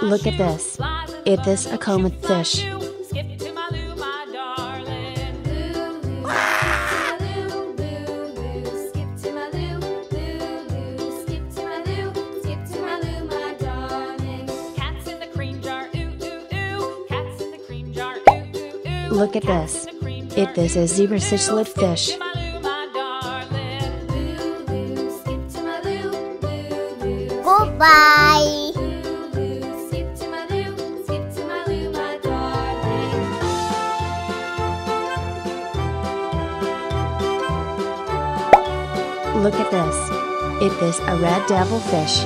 Look at this. It is a comet fish. Look at this. It is a zebra cichlid fish. Goodbye. Look at this. It is a red devil fish.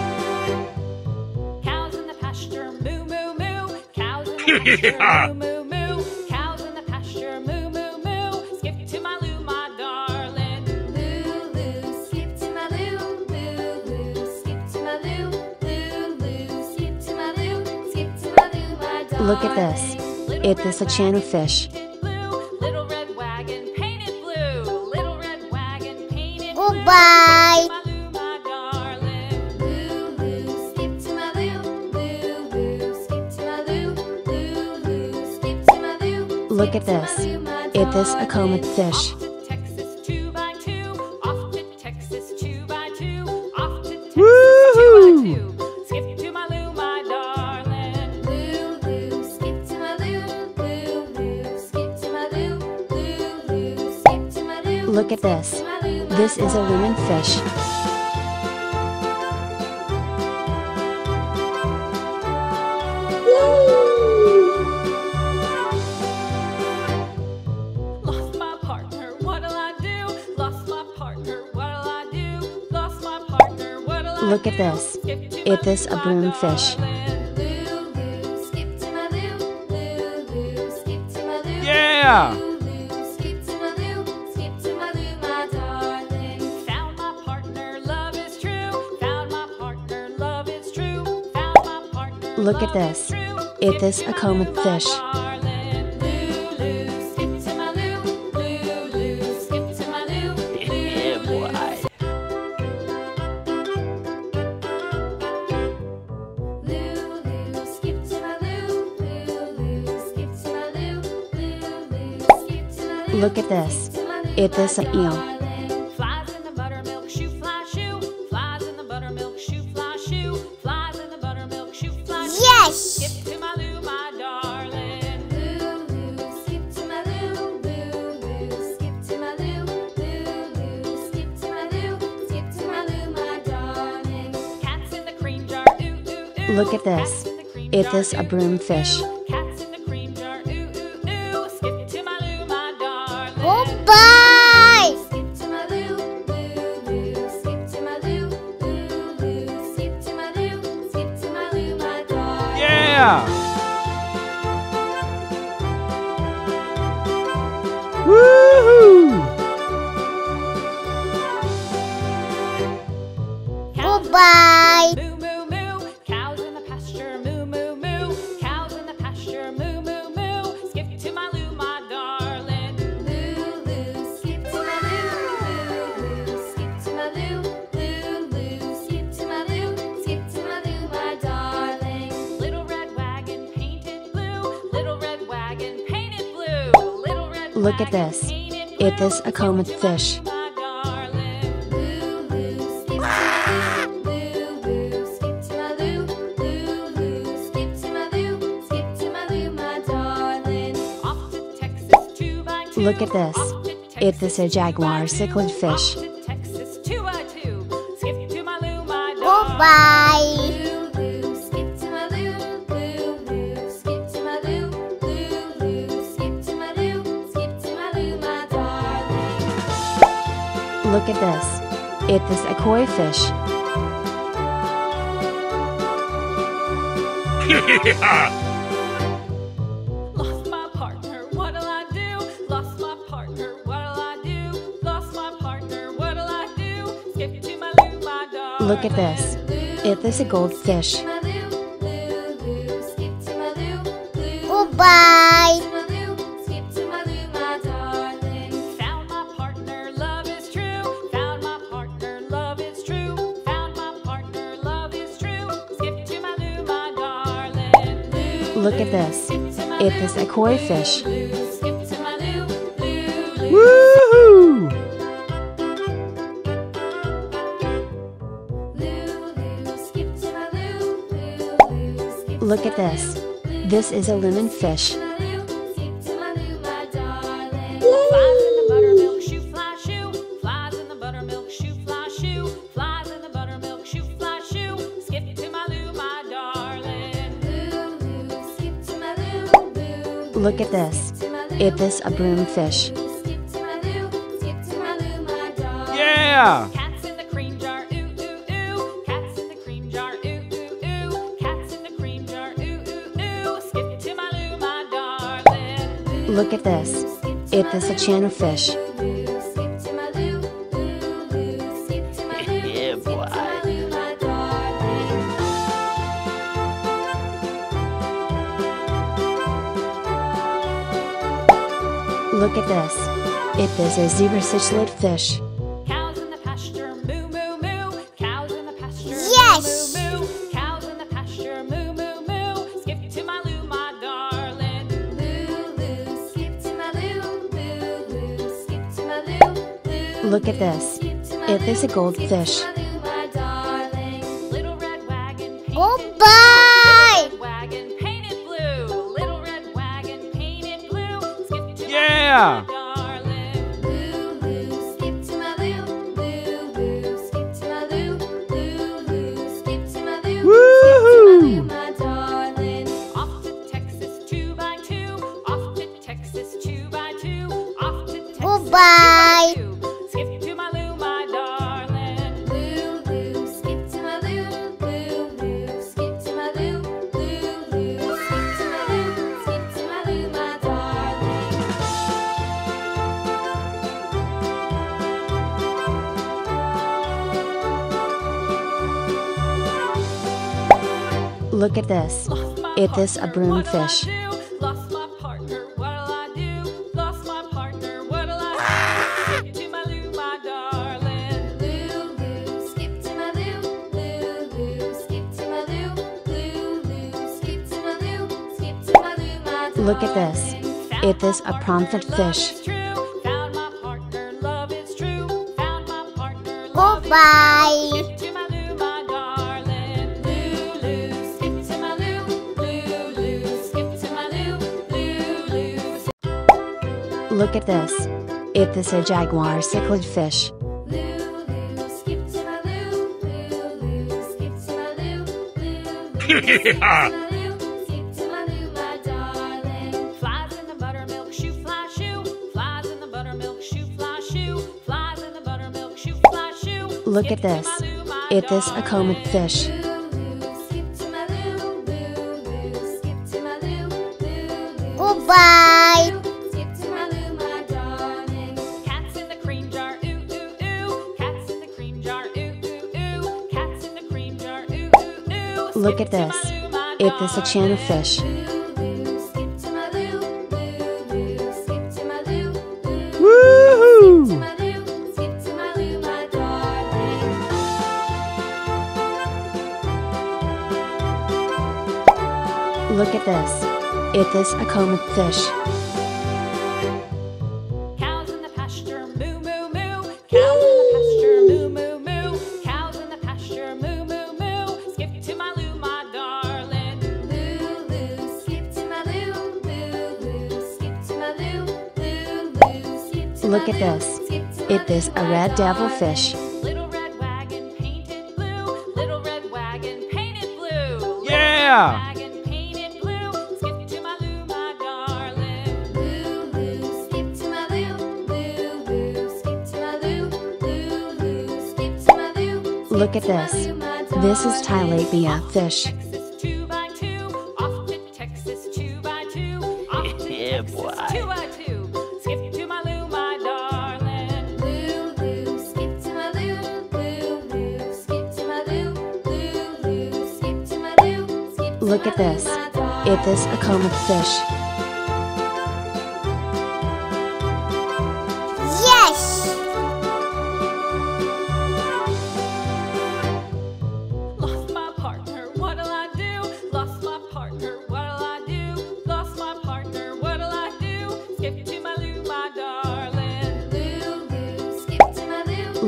Cows in the pasture, moo moo moo. Cows in the pasture, moo moo moo. Cows in the pasture, moo moo moo. Skip to my loo, my darling. Loo loo, skip to my loo. Loo loo, skip to my loo. Loo loo, skip to my loo. Skip to my loo, my darling. Look at this. It is a channel fish. Little red wagon painted blue. Little red wagon painted blue. Goodbye. Look at this. It is a comet fish. Woohoo! Skip to my loo, my darling. Loo loo, skip to my loo. Loo loo, skip to my loo. Loo loo, skip to my loo. Look at this. This is a lemon fish. Lost my partner, what'll I do? Lost my partner, what'll I do? Lost my partner, what'll I do? Look at this. It is a broom fish. Yeah! Found my partner, love is true. Found my partner, love is true. Found my partner. Look at this. It is a comet fish. Yeah, boy. Look at this. It is an eel. Flies in the buttermilk shoe fly shoe. Flies in the buttermilk shoe fly shoe. Flies in the buttermilk shoe fly shoe. Yes. Skip to my loo, my darling. Loo loo, skip to my loo. Loo loo, skip to my loo. Loo loo, skip to my loo. Skip to my loo, my darling. Cats in the cream jar, ooh ooh ooh. Look at this. It is a broom fish. Cats in the cream jar, ooh ooh ooh. Skip to my loo, my darling. Goodbye. Skip to my loo, loo loo. Skip to my loo, loo loo. Skip to my loo, skip to my loo, my darling. Yeah! Woohoo! Goodbye. Moo moo moo. Cows in the pasture, moo moo moo. Cows in the pasture, moo moo moo. Skip to my loo, my darling. Loo loo, skip to my loo. Loo loo, skip to my loo. Loo loo, skip to my loo. Skip to my loo, my darling. Little red wagon painted blue. Little red wagon painted blue. Little red Look at wagon this. painted blue. It is a comet fish. My darling. Loo loo, skip to my loo. Loo loo, skip to my loo. Loo loo, skip to my loo. Skip to my loo, my darling. Off to Texas 2x2. Look at this. Off to It Texas is a jaguar cichlid fish. Off to Texas 2x2. Skip to my loo, my darling. Goodbye. Loo loo, skip to my loo. Loo loo, skip to my loo. Loo loo, skip to my loo. Skip to my loo, my darling. Look at this. It is a koi fish. Lost my partner, what'll I do? Lost my partner, what'll I do? Lost my partner, what'll I do? Skip to my loo, my darling. Look at this. It is a goldfish. Skip to my loo, loo, loo. Skip to my loo, loo. Goodbye. Skip to my loo, skip to my loo, my darling. Found my partner, love is true. Found my partner, love is true. Found my partner, love is true. Skip to my loo, my darling. Look at this. It is a koi fish. Skip to my loo, loo, loo. Woohoo! Look at this. This is a lemon fish. Flies in the buttermilk shoe, fly shoe. Flies in the buttermilk shoe, fly shoe. Flies in the buttermilk shoe, fly shoe. Skip to my loo, my darling. Skip to my loo, Look at this. It is a broom fish. skip to my loo, my darling. Yeah! Cats in the cream jar, ooh, ooh, ooh. Cats in the cream jar, ooh, ooh, ooh. Cats in the cream jar, ooh, ooh, ooh. Skip to my loo, my darling. Look at this. It is a channel fish. Skip to my loo, skip to my loo, Yeah, boy. my darling. Look at this. It is a zebra cichlid fish. Cows in the pasture, moo, moo, moo. Cows in the pasture, Yes. moo, moo, moo. Cows in the pasture, moo, moo, moo. Skip to my loo, my darling. Loo, loo, skip to my loo, loo, loo, skip to my loo, loo. Look at this. It is a goldfish. My darling. Little red wagon, painted Goodbye. red wagon, painted blue. Little red wagon, painted blue. Skip to Yeah! my darling. Loo, loo, skip to my loo, loo, loo, skip to my loo, loo, loo, skip to my loo, Woohoo! my darling. Off to Texas 2x2, off to Texas 2x2, off to Texas Goodbye. 2x2. Skip to my loo, my darling. Loo, loo, skip to my loo, loo, loo, skip to my loo, loo, loo, skip to my loo, skip to my loo, my darling. Look at this. Lost my It is a partner, broom what'll I fish. do? Lost my partner, what'll I do? Lost my partner, what'll I do? Skip to my loo, my darling. Loo, loo, skip to my loo, loo, loo, skip to my loo, loo, loo, skip to my loo, skip to my loo, my darling. Look at this. Found It is my a partner, prawnfit love fish. is true. Found my partner, love is true. Found my partner, love is true. Goodbye. Skip to my loo, my darling. Loo, loo, skip to my loo, loo, loo, skip to my loo, loo, loo. Look at this. It is a jaguar cichlid fish. Loo, loo, skip to my loo, loo, loo, skip to my loo, loo, loo, skip to my loo, skip to my loo, my darling. Flies in the buttermilk shoe, fly shoe. Flies in the buttermilk shoe, fly shoe. Flies in the buttermilk shoe, fly shoe. Look Skip at this. to my loo, my It is a darling. comet fish. Loo, loo, skip to my loo, loo, loo, skip to my loo, loo, loo. Goodbye. Skip to my loo, my darling. Cats in the cream jar, ooh, ooh, ooh. Cats in the cream jar, ooh, ooh, ooh. Cats in the cream jar, ooh, ooh, ooh. Look Skip at to my this. loo, my It is a channel darling. fish. Loo, loo, skip to my loo, loo, loo, skip to my loo, loo, Woohoo! skip to my loo, skip to my loo, my darling. Look at this. It is a comet fish. Cows in the pasture, moo, moo, moo. Cows in the pasture, moo, moo, moo. Cows in the pasture, moo, moo, moo. Skip to my loo, my darling. Loo, loo, skip to my loo, loo, loo, skip to my loo, loo, loo, skip to Look my at loo, this. skip to my It is loo, a my red devil darling. fish. Little red wagon painted blue. Little red wagon painted blue. Little Yeah! red wagon painted blue. Skip to my loo, my darling. Loo, loo, skip to my loo, loo, loo, skip to my loo, loo, loo, skip to my loo. Look at this. This is tilapia fish. Texas 2x2, off to Texas 2x2, off to Yeah, Texas boy. 2x2. Skip to my loo, my darling. Loo, loo, skip to my loo, loo, loo, skip to my loo, loo, loo, skip to my loo, skip to Look my at loo, this. my darling. It is a comet fish. Yes. Lost my partner, what'll I do? Lost my partner, what'll I do?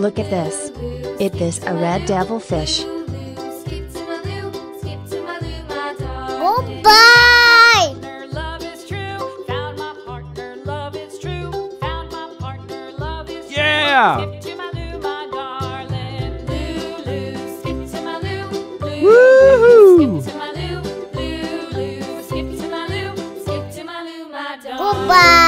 Look at this. It is a red devilfish. Skip to my loo, skip to my loo, my darling. Goodbye. Partner, love is true. Found my partner, love is true. Found my partner, love is true. Yeah! Skip to my loo, my darling. Loo, loo, skip to my loo. Loo, Woohoo! skip to my loo. Loo, loo, skip to my loo. Skip to my loo, my darling. Goodbye.